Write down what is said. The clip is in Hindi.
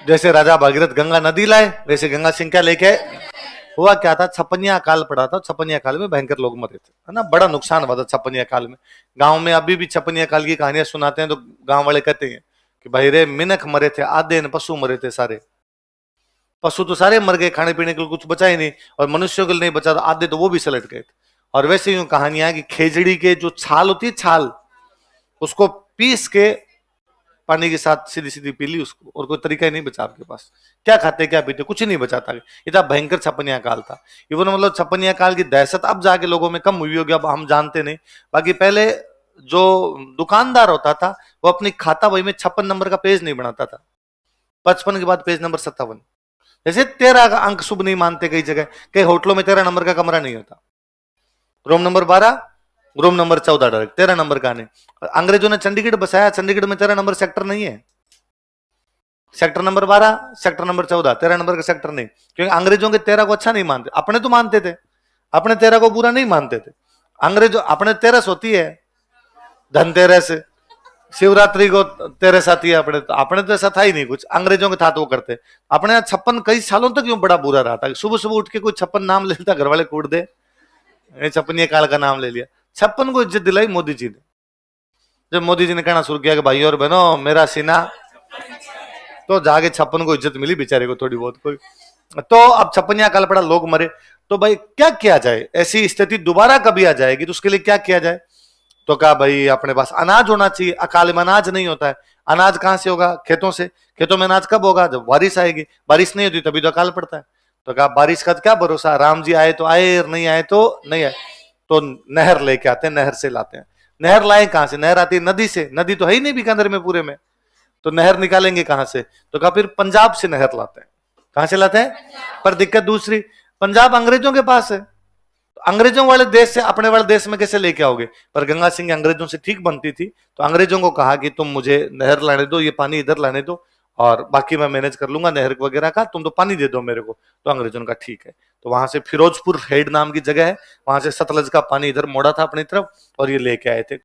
जैसे राजा भागीरथ गंगा नदी लाए, वैसे गंगा सिंह क्या लेके आए। हुआ क्या था, छपनिया अकाल पड़ा था। छपनिया काल में भयंकर लोग मरे थे, है ना, बड़ा नुकसान हुआ था छपनिया काल में। गांव में अभी भी छपनिया काल की कहानियां सुनाते हैं तो गांव वाले कहते हैं कि भाई रे मिनख मरे थे आधे, न पशु मरे थे सारे। पशु तो सारे मर गए, खाने पीने के लिए कुछ बचा ही नहीं, और मनुष्यों के लिए नहीं बचा, तो आधे तो वो भी सलट गए थे। और वैसे यूं कहानियां कि खेजड़ी के जो छाल होती है, छाल, उसको पीस के पानी के साथ सीधी सीधी पी ली उसको, और कोई तरीका ही नहीं बचा आपके पास। क्या खाते क्या पीते कुछ ही नहीं बचा था। इतना भयंकर छपनिया काल था। इवन मतलब छपनिया काल की दहशत अब जाके लोगों में कम हुई होगी, अब हम जानते नहीं। बाकी पहले जो दुकानदार होता था वो अपनी खाता बही में 56 नंबर का पेज नहीं बनाता था, 55 के बाद पेज नंबर 57। जैसे 13 का अंक शुभ नहीं मानते कई जगह, कई होटलों में 13 नंबर का कमरा नहीं होता, room number 12, room number 14 direct, 13 number का नहीं। अंग्रेजों ने चंडीगढ़ बसाया, चंडीगढ़ में 13 नंबर सेक्टर नहीं है। Sector number 12, sector number 14, 13 number का सेक्टर नहीं, क्योंकि अंग्रेजों के 13 को अच्छा नहीं मानते। अपने तो मानते थे, अपने 13 को बुरा नहीं मानते थे। अंग्रेजों अपने 13 होती है, धनतेरस, शिवरात्रि को 13 आती है। अपने तो ऐसा था ही नहीं कुछ, अंग्रेजों के था तो वो करते। अपने यहाँ 56 कई सालों तक यूं बड़ा बुरा रहा था, सुबह सुबह उठ के कोई 56 नाम लेता, घर वाले कूट दे, छप्पन काल का नाम ले लिया। 56 को इज्जत दिलाई मोदी जी ने। जब मोदी जी ने कहना शुरू किया कि भाई और बहनों मेरा सीना, तो जाके 56 को इज्जत मिली बेचारे को थोड़ी बहुत कोई। तो अब 56 काल पड़ा, लोग मरे, तो भाई क्या किया जाए, ऐसी स्थिति दोबारा कभी आ जाएगी तो उसके लिए क्या किया जाए। तो कहा भाई अपने पास अनाज होना चाहिए। अकाल में अनाज नहीं होता है, अनाज कहां से होगा, खेतों से। खेतों में अनाज कब होगा, जब बारिश आएगी। बारिश नहीं होती तभी तो अकाल पड़ता है। तो कहा बारिश का क्या भरोसा, राम जी आए तो आए और नहीं आए तो नहीं आए। तो नहर लेके आते हैं, नहर से लाते हैं। नहर लाए कहां से, नहर आती है नदी से, नदी तो है ही नहीं बीकानेर में पूरे में, तो नहर निकालेंगे कहां से। तो कहा फिर पंजाब से नहर लाते हैं। कहां से लाते हैं, पर दिक्कत दूसरी, पंजाब अंग्रेजों के पास है, तो अंग्रेजों वाले देश से अपने वाले देश में कैसे लेके आओगे। पर गंगा सिंह अंग्रेजों से ठीक बनती थी, तो अंग्रेजों को कहा कि तुम मुझे नहर लाने दो, ये पानी इधर लाने दो, और बाकी मैं मैनेज कर लूंगा नहर वगैरह का, तुम तो पानी दे दो मेरे को। तो अंग्रेजों का ठीक है। तो वहां से फिरोजपुर हेड नाम की जगह है, वहां से सतलज का पानी इधर मोड़ा था अपनी तरफ, और ये लेके आए थे।